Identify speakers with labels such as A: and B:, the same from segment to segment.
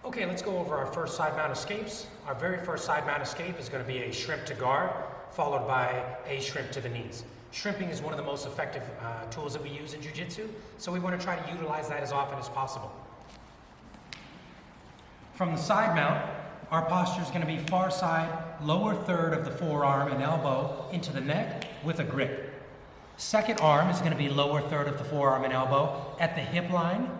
A: Okay, let's go over our first side mount escapes. Our very first side mount escape is going to be a shrimp to guard, followed by a shrimp to the knees. Shrimping is one of the most effective tools that we use in jiu-jitsu, so we want to try to utilize that as often as possible. From the side mount, our posture is going to be far side, lower third of the forearm and elbow into the neck with a grip. Second arm is going to be lower third of the forearm and elbow at the hip line,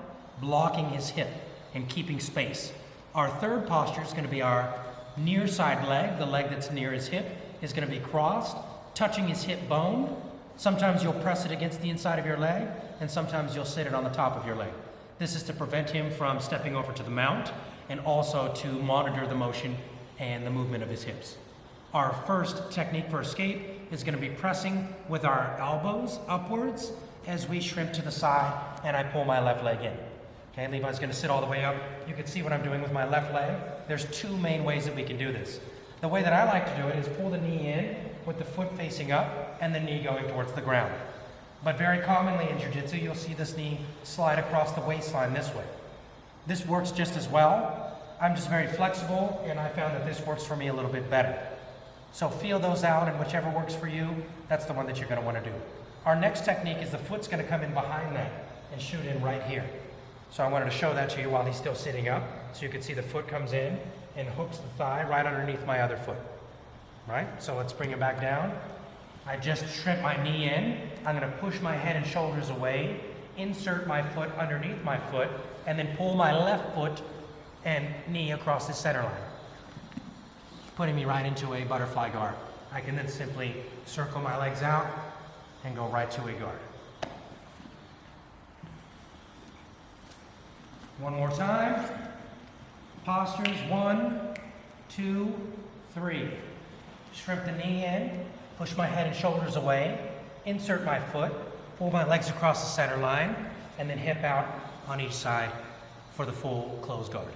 A: blocking his hip and keeping space. Our third posture is going to be our near side leg. The leg that's near his hip is going to be crossed, touching his hip bone. Sometimes you'll press it against the inside of your leg, and sometimes you'll sit it on the top of your leg. This is to prevent him from stepping over to the mount and also to monitor the motion and the movement of his hips. Our first technique for escape is going to be pressing with our elbows upwards as we shrimp to the side and I pull my left leg in. Okay, Levi's going to sit all the way up. You can see what I'm doing with my left leg. There's two main ways that we can do this. The way that I like to do it is pull the knee in with the foot facing up and the knee going towards the ground. But very commonly in jiu-jitsu, you'll see this knee slide across the waistline this way. This works just as well. I'm just very flexible, and I found that this works for me a little bit better. So feel those out, and whichever works for you, that's the one that you're going to want to do. Our next technique is the foot's going to come in behind that and shoot in right here. So I wanted to show that to you while he's still sitting up, so you can see the foot comes in and hooks the thigh right underneath my other foot. Right? So let's bring it back down. I just shrimp my knee in. I'm going to push my head and shoulders away, insert my foot underneath my foot, and then pull my left foot and knee across the center line, putting me right into a butterfly guard. I can then simply circle my legs out and go right to a guard. One more time. Postures, 1, 2, 3. Shrimp the knee in, push my head and shoulders away, insert my foot, pull my legs across the center line, and then hip out on each side for the full closed guard.